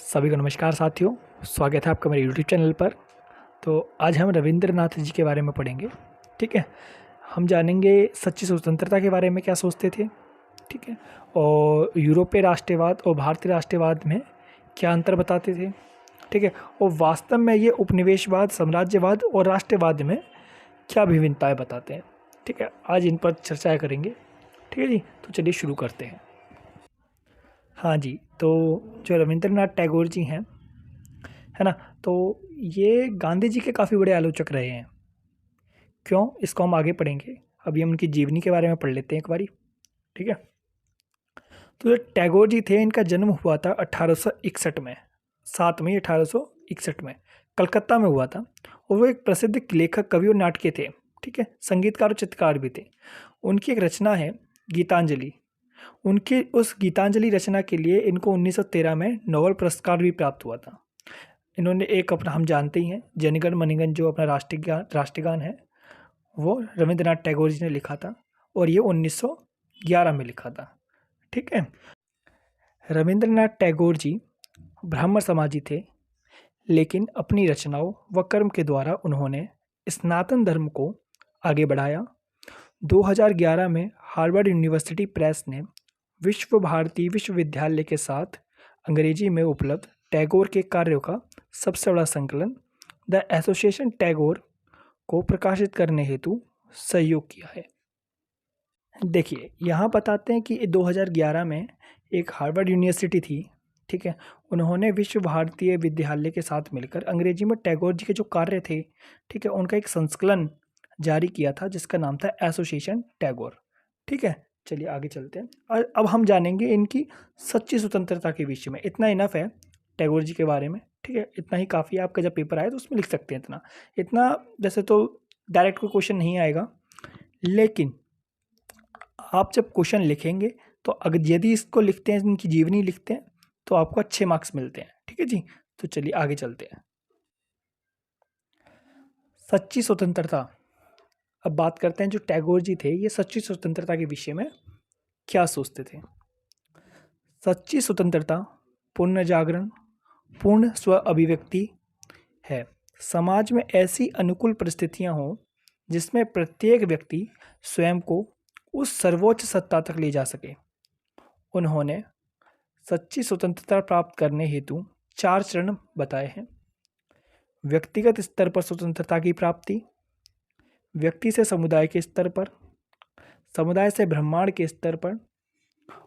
सभी को नमस्कार साथियों। स्वागत है आपका मेरे यूट्यूब चैनल पर। तो आज हम रविंद्रनाथ जी के बारे में पढ़ेंगे। ठीक है, हम जानेंगे सच्ची स्वतंत्रता के बारे में क्या सोचते थे। ठीक है, और यूरोपीय राष्ट्रवाद और भारतीय राष्ट्रवाद में क्या अंतर बताते थे। ठीक है, और वास्तव में ये उपनिवेशवाद, साम्राज्यवाद और राष्ट्रवाद में क्या विभिन्नताएं बताते हैं। ठीक है, आज इन पर चर्चा करेंगे। ठीक है जी, तो चलिए शुरू करते हैं। हाँ जी, तो जो रविंद्रनाथ टैगोर जी हैं, है ना, तो ये गांधी जी के काफ़ी बड़े आलोचक रहे हैं। क्यों, इसको हम आगे पढ़ेंगे। अभी हम उनकी जीवनी के बारे में पढ़ लेते हैं एक बारी। ठीक है, तो जो टैगोर जी थे, इनका जन्म हुआ था 1861 में, 7 मई 1861 में कलकत्ता में हुआ था। और वो एक प्रसिद्ध लेखक, कवि और नाटकीय थे। ठीक है, संगीतकार और चित्रकार भी थे। उनकी एक रचना है गीतांजलि। उनकी उस गीतांजलि रचना के लिए इनको 1913 में नोबेल पुरस्कार भी प्राप्त हुआ था। इन्होंने एक अपना, हम जानते ही हैं, जनगण मनगण जो अपना राष्ट्रगान है, वो रविंद्रनाथ टैगोर जी ने लिखा था और ये 1911 में लिखा था। ठीक है, रविंद्रनाथ टैगोर जी ब्राह्मण समाजी थे, लेकिन अपनी रचनाओं व कर्म के द्वारा उन्होंने सनातन धर्म को आगे बढ़ाया। 2011 में हार्वर्ड यूनिवर्सिटी प्रेस ने विश्व भारती विश्वविद्यालय के साथ अंग्रेजी में उपलब्ध टैगोर के कार्यों का सबसे बड़ा संकलन द एसोसिएशन टैगोर को प्रकाशित करने हेतु सहयोग किया है। देखिए, यहाँ बताते हैं कि 2011 में एक हार्वर्ड यूनिवर्सिटी थी। ठीक है, उन्होंने विश्व भारतीय विद्यालय के साथ मिलकर अंग्रेजी में टैगोर जी के जो कार्य थे, ठीक है, उनका एक संस्कलन जारी किया था जिसका नाम था एसोसिएशन टैगोर। ठीक है, चलिए आगे चलते हैं। और अब हम जानेंगे इनकी सच्ची स्वतंत्रता के विषय में। इतना इनफ है टैगोर जी के बारे में। ठीक है, इतना ही काफ़ी है। आपका जब पेपर आए तो उसमें लिख सकते हैं इतना इतना। वैसे तो डायरेक्ट कोई क्वेश्चन नहीं आएगा, लेकिन आप जब क्वेश्चन लिखेंगे तो अगर यदि इसको लिखते हैं, इनकी जीवनी लिखते हैं, तो आपको अच्छे मार्क्स मिलते हैं। ठीक है जी, तो चलिए आगे चलते हैं। सच्ची स्वतंत्रता। अब बात करते हैं जो टैगोर जी थे, ये सच्ची स्वतंत्रता के विषय में क्या सोचते थे। सच्ची स्वतंत्रता पूर्ण जागरण, पूर्ण स्व अभिव्यक्ति है। समाज में ऐसी अनुकूल परिस्थितियां हों जिसमें प्रत्येक व्यक्ति स्वयं को उस सर्वोच्च सत्ता तक ले जा सके। उन्होंने सच्ची स्वतंत्रता प्राप्त करने हेतु 4 चरण बताए हैं। व्यक्तिगत स्तर पर स्वतंत्रता की प्राप्ति, व्यक्ति से समुदाय के स्तर पर, समुदाय से ब्रह्मांड के स्तर पर,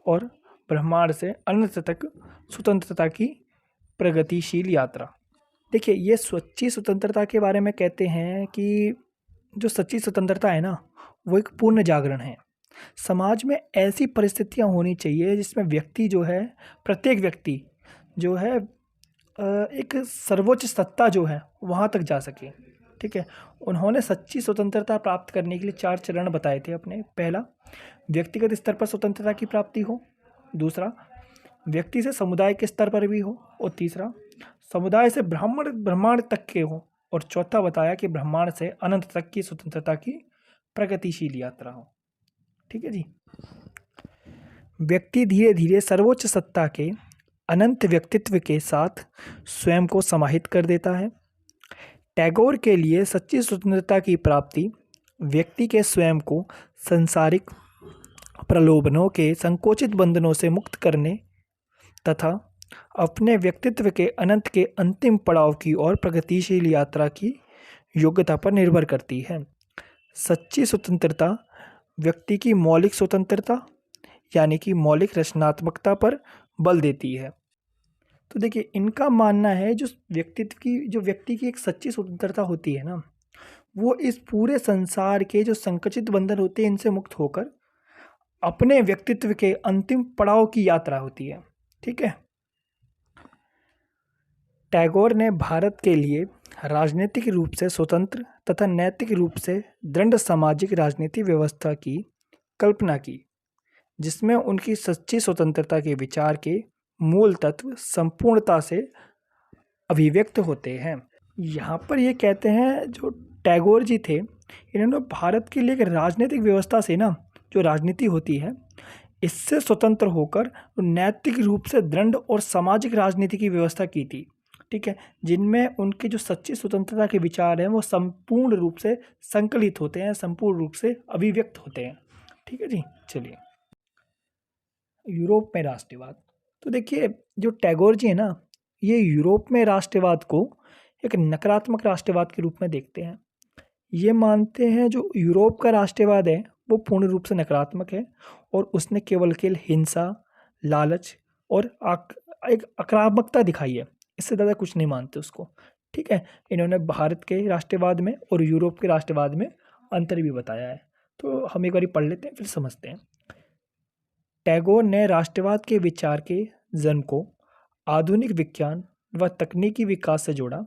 और ब्रह्मांड से अनंत तक स्वतंत्रता की प्रगतिशील यात्रा। देखिए, ये सच्ची स्वतंत्रता के बारे में कहते हैं कि जो सच्ची स्वतंत्रता है ना, वो एक पूर्ण जागरण है। समाज में ऐसी परिस्थितियां होनी चाहिए जिसमें व्यक्ति जो है, प्रत्येक व्यक्ति जो है, एक सर्वोच्च सत्ता जो है वहाँ तक जा सके। ठीक है, उन्होंने सच्ची स्वतंत्रता प्राप्त करने के लिए 4 चरण बताए थे अपने। पहला, व्यक्तिगत स्तर पर स्वतंत्रता की प्राप्ति हो। दूसरा, व्यक्ति से समुदाय के स्तर पर भी हो। और तीसरा, समुदाय से ब्रह्मांड तक के हो। और चौथा बताया कि ब्रह्मांड से अनंत तक की स्वतंत्रता की प्रगतिशील यात्रा हो। ठीक है जी, व्यक्ति धीरे धीरे सर्वोच्च सत्ता के अनंत व्यक्तित्व के साथ स्वयं को समाहित कर देता है। टैगोर के लिए सच्ची स्वतंत्रता की प्राप्ति व्यक्ति के स्वयं को सांसारिक प्रलोभनों के संकोचित बंधनों से मुक्त करने तथा अपने व्यक्तित्व के अनंत के अंतिम पड़ाव की ओर प्रगतिशील यात्रा की योग्यता पर निर्भर करती है। सच्ची स्वतंत्रता व्यक्ति की मौलिक स्वतंत्रता यानी कि मौलिक रचनात्मकता पर बल देती है। तो देखिए, इनका मानना है जो व्यक्ति की एक सच्ची स्वतंत्रता होती है ना, वो इस पूरे संसार के जो संकुचित बंधन होते हैं इनसे मुक्त होकर अपने व्यक्तित्व के अंतिम पड़ाव की यात्रा होती है। ठीक है, टैगोर ने भारत के लिए राजनीतिक रूप से स्वतंत्र तथा नैतिक रूप से दृढ़ सामाजिक राजनीतिक व्यवस्था की कल्पना की, जिसमें उनकी सच्ची स्वतंत्रता के विचार के मूल तत्व संपूर्णता से अभिव्यक्त होते हैं। यहाँ पर ये कहते हैं जो टैगोर जी थे, इन्होंने भारत के लिए एक राजनीतिक व्यवस्था से ना, जो राजनीति होती है, इससे स्वतंत्र होकर नैतिक रूप से दृढ़ और सामाजिक राजनीति की व्यवस्था की थी। ठीक है, जिनमें उनके जो सच्ची स्वतंत्रता के विचार हैं वो संपूर्ण रूप से संकलित होते हैं, संपूर्ण रूप से अभिव्यक्त होते हैं। ठीक है जी। चलिए, यूरोप में राष्ट्रवाद। तो देखिए, जो टैगोर जी है ना, ये यूरोप में राष्ट्रवाद को एक नकारात्मक राष्ट्रवाद के रूप में देखते हैं। ये मानते हैं जो यूरोप का राष्ट्रवाद है वो पूर्ण रूप से नकारात्मक है और उसने केवल हिंसा, लालच और एक आक्रामकता दिखाई है। इससे ज़्यादा कुछ नहीं मानते उसको। ठीक है, इन्होंने भारत के राष्ट्रवाद में और यूरोप के राष्ट्रवाद में अंतर भी बताया है। तो हम एक बार पढ़ लेते हैं, फिर समझते हैं। टैगोर ने राष्ट्रवाद के विचार के जन्म को आधुनिक विज्ञान व तकनीकी विकास से जोड़ा।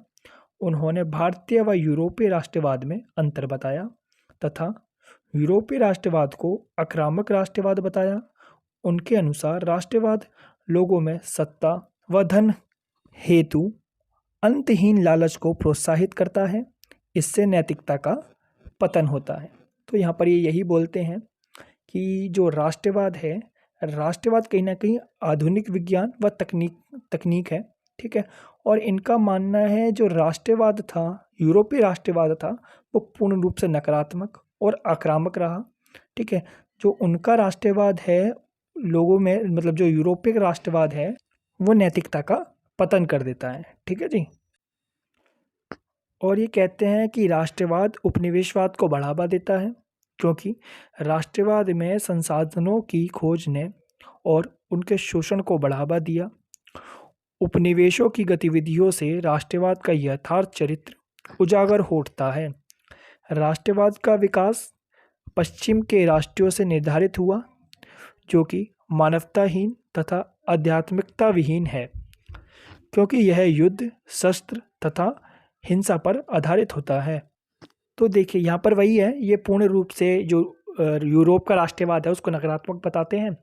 उन्होंने भारतीय व यूरोपीय राष्ट्रवाद में अंतर बताया तथा यूरोपीय राष्ट्रवाद को आक्रामक राष्ट्रवाद बताया। उनके अनुसार राष्ट्रवाद लोगों में सत्ता व धन हेतु अंतहीन लालच को प्रोत्साहित करता है। इससे नैतिकता का पतन होता है। तो यहाँ पर ये यही बोलते हैं कि जो राष्ट्रवाद है, राष्ट्रवाद कहीं ना कहीं आधुनिक विज्ञान व तकनीक है। ठीक है, और इनका मानना है जो राष्ट्रवाद था, यूरोपीय राष्ट्रवाद था, वो पूर्ण रूप से नकारात्मक और आक्रामक रहा। ठीक है, जो उनका राष्ट्रवाद है लोगों में, मतलब जो यूरोपीय राष्ट्रवाद है वो नैतिकता का पतन कर देता है। ठीक है जी। और ये कहते हैं कि राष्ट्रवाद उपनिवेशवाद को बढ़ावा देता है क्योंकि राष्ट्रवाद में संसाधनों की खोज ने और उनके शोषण को बढ़ावा दिया। उपनिवेशों की गतिविधियों से राष्ट्रवाद का यथार्थ चरित्र उजागर हो उठता है। राष्ट्रवाद का विकास पश्चिम के राष्ट्रों से निर्धारित हुआ जो कि मानवताहीन तथा आध्यात्मिकता विहीन है क्योंकि यह युद्ध, शस्त्र तथा हिंसा पर आधारित होता है। तो देखिए, यहाँ पर वही है, ये पूर्ण रूप से जो यूरोप का राष्ट्रवाद है उसको नकारात्मक बताते हैं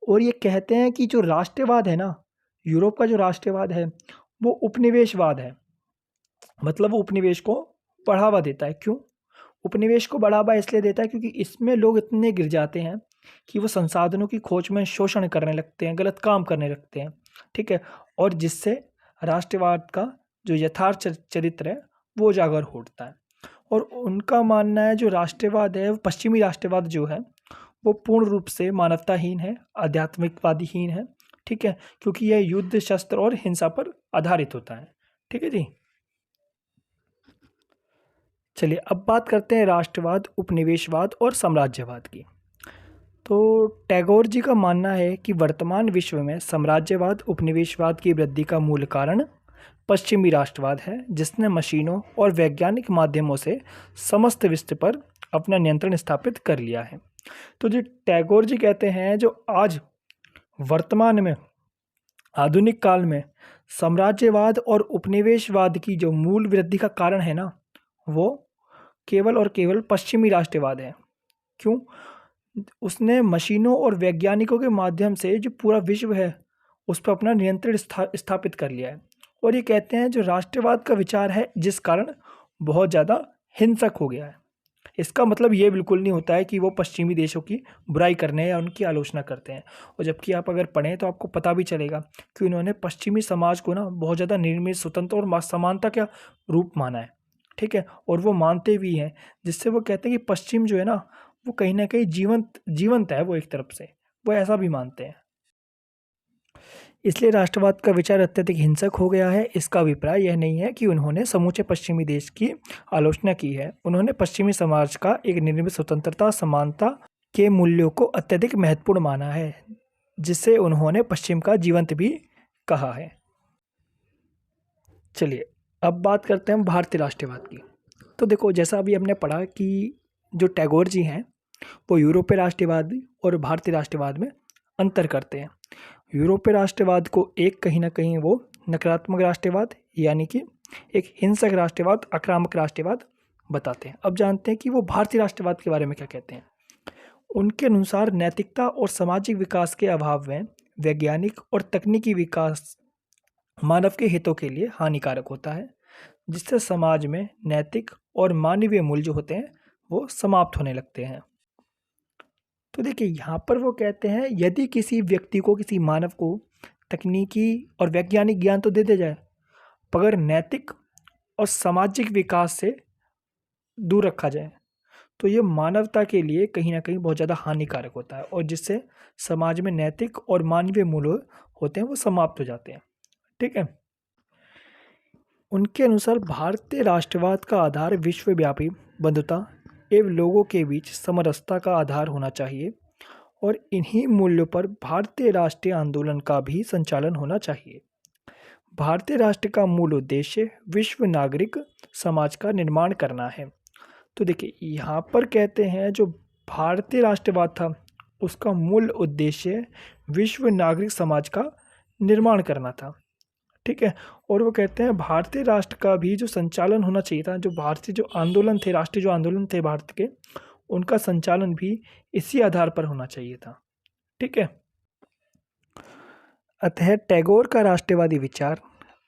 और ये कहते हैं कि जो राष्ट्रवाद है ना, यूरोप का जो राष्ट्रवाद है वो उपनिवेशवाद है। मतलब वो उपनिवेश को बढ़ावा देता है। क्यों उपनिवेश को बढ़ावा इसलिए देता है? क्योंकि इसमें लोग इतने गिर जाते हैं कि वो संसाधनों की खोज में शोषण करने लगते हैं, गलत काम करने लगते हैं। ठीक है, और जिससे राष्ट्रवाद का जो यथार्थ चरित्र है वो उजागर हो उठता है। और उनका मानना है जो राष्ट्रवाद है, पश्चिमी राष्ट्रवाद जो है वो पूर्ण रूप से मानवताहीन है, आध्यात्मिकवादीहीन है। ठीक है, क्योंकि यह युद्ध, शस्त्र और हिंसा पर आधारित होता है। ठीक है जी। चलिए, अब बात करते हैं राष्ट्रवाद, उपनिवेशवाद और साम्राज्यवाद की। तो टैगोर जी का मानना है कि वर्तमान विश्व में साम्राज्यवाद, उपनिवेशवाद की वृद्धि का मूल कारण पश्चिमी राष्ट्रवाद है जिसने मशीनों और वैज्ञानिक माध्यमों से समस्त विश्व पर अपना नियंत्रण स्थापित कर लिया है। तो जो टैगोर जी कहते हैं जो आज वर्तमान में आधुनिक काल में साम्राज्यवाद और उपनिवेशवाद की जो मूल वृद्धि का कारण है ना, वो केवल और केवल पश्चिमी राष्ट्रवाद है। क्यों? उसने मशीनों और वैज्ञानिकों के माध्यम से जो पूरा विश्व है उस पर अपना नियंत्रण स्थापित कर लिया है। और ये कहते हैं जो राष्ट्रवाद का विचार है जिस कारण बहुत ज़्यादा हिंसक हो गया है। इसका मतलब ये बिल्कुल नहीं होता है कि वो पश्चिमी देशों की बुराई करने या उनकी आलोचना करते हैं। और जबकि आप अगर पढ़ें तो आपको पता भी चलेगा कि उन्होंने पश्चिमी समाज को ना बहुत ज़्यादा निर्मित, स्वतंत्र और समानता का रूप माना है। ठीक है, और वो मानते भी हैं, जिससे वो कहते हैं कि पश्चिम जो है ना वो कहीं ना कहीं जीवंत है। वो एक तरफ से वो ऐसा भी मानते हैं। इसलिए राष्ट्रवाद का विचार अत्यधिक हिंसक हो गया है। इसका अभिप्राय यह नहीं है कि उन्होंने समूचे पश्चिमी देश की आलोचना की है। उन्होंने पश्चिमी समाज का एक निर्मित स्वतंत्रता, समानता के मूल्यों को अत्यधिक महत्वपूर्ण माना है, जिससे उन्होंने पश्चिम का जीवंत भी कहा है। चलिए, अब बात करते हैं भारतीय राष्ट्रवाद की। तो देखो, जैसा अभी हमने पढ़ा कि जो टैगोर जी हैं वो यूरोपीय राष्ट्रवाद और भारतीय राष्ट्रवाद में अंतर करते हैं। यूरोपीय राष्ट्रवाद को एक कहीं ना कहीं वो नकारात्मक राष्ट्रवाद यानी कि एक हिंसक राष्ट्रवाद, आक्रामक राष्ट्रवाद बताते हैं। अब जानते हैं कि वो भारतीय राष्ट्रवाद के बारे में क्या कहते हैं। उनके अनुसार नैतिकता और सामाजिक विकास के अभाव में वैज्ञानिक और तकनीकी विकास मानव के हितों के लिए हानिकारक होता है, जिससे समाज में नैतिक और मानवीय मूल्य जो होते हैं वो समाप्त होने लगते हैं। तो देखिए यहाँ पर वो कहते हैं यदि किसी व्यक्ति को, किसी मानव को तकनीकी और वैज्ञानिक ज्ञान तो दे दिया जाए, मगर नैतिक और सामाजिक विकास से दूर रखा जाए तो ये मानवता के लिए कहीं ना कहीं बहुत ज़्यादा हानिकारक होता है, और जिससे समाज में नैतिक और मानवीय मूल्य होते हैं वो समाप्त हो जाते हैं। ठीक है। उनके अनुसार भारतीय राष्ट्रवाद का आधार विश्वव्यापी बंधुता एवं लोगों के बीच समरसता का आधार होना चाहिए, और इन्हीं मूल्यों पर भारतीय राष्ट्रीय आंदोलन का भी संचालन होना चाहिए। भारतीय राष्ट्र का मूल उद्देश्य विश्व नागरिक समाज का निर्माण करना है। तो देखिए यहाँ पर कहते हैं जो भारतीय राष्ट्रवाद था उसका मूल उद्देश्य विश्व नागरिक समाज का निर्माण करना था। ठीक है। और वो कहते हैं भारतीय राष्ट्र का भी जो संचालन होना चाहिए था, जो भारतीय जो आंदोलन थे, राष्ट्रीय जो आंदोलन थे भारत के, उनका संचालन भी इसी आधार पर होना चाहिए था। ठीक है। अतः टैगोर का राष्ट्रवादी विचार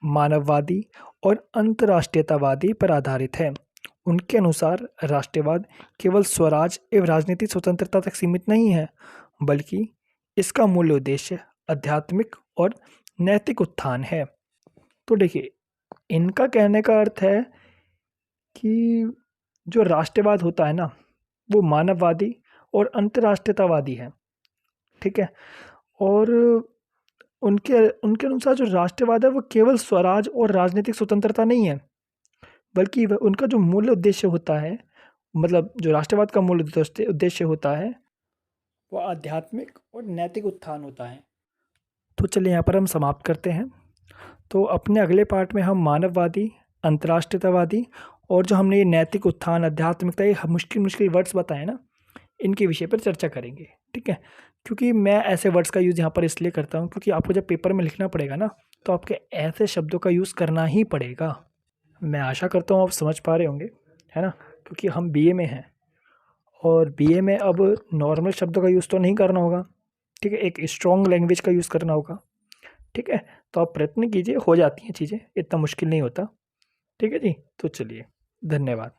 मानववादी और अंतर्राष्ट्रीयतावादी पर आधारित है। उनके अनुसार राष्ट्रवाद केवल स्वराज एवं राजनीतिक स्वतंत्रता तक सीमित नहीं है, बल्कि इसका मूल उद्देश्य आध्यात्मिक और नैतिक उत्थान है। तो देखिए इनका कहने का अर्थ है कि जो राष्ट्रवाद होता है ना वो मानववादी और अंतर्राष्ट्रीयतावादी है। ठीक है। और उनके उनके अनुसार जो राष्ट्रवाद है वो केवल स्वराज और राजनीतिक स्वतंत्रता नहीं है, बल्कि उनका जो मूल उद्देश्य होता है, मतलब जो राष्ट्रवाद का मूल उद्देश्य होता है वो आध्यात्मिक और नैतिक उत्थान होता है। तो चलिए यहाँ पर हम समाप्त करते हैं। तो अपने अगले पार्ट में हम मानववादी, अंतर्राष्ट्रीयतावादी और जो हमने ये नैतिक उत्थान, आध्यात्मिकता, ये मुश्किल मुश्किल वर्ड्स बताए ना, इनके विषय पर चर्चा करेंगे। ठीक है। क्योंकि मैं ऐसे वर्ड्स का यूज़ यहाँ पर इसलिए करता हूँ क्योंकि आपको जब पेपर में लिखना पड़ेगा ना तो आपके ऐसे शब्दों का यूज़ करना ही पड़ेगा। मैं आशा करता हूँ आप समझ पा रहे होंगे, है ना, क्योंकि हम बीए में हैं और बीए में अब नॉर्मल शब्दों का यूज़ तो नहीं करना होगा। ठीक है। एक स्ट्रॉन्ग लैंग्वेज का यूज़ करना होगा। ठीक है। तो आप प्रयत्न कीजिए, हो जाती हैं चीज़ें, इतना मुश्किल नहीं होता। ठीक है जी। तो चलिए, धन्यवाद।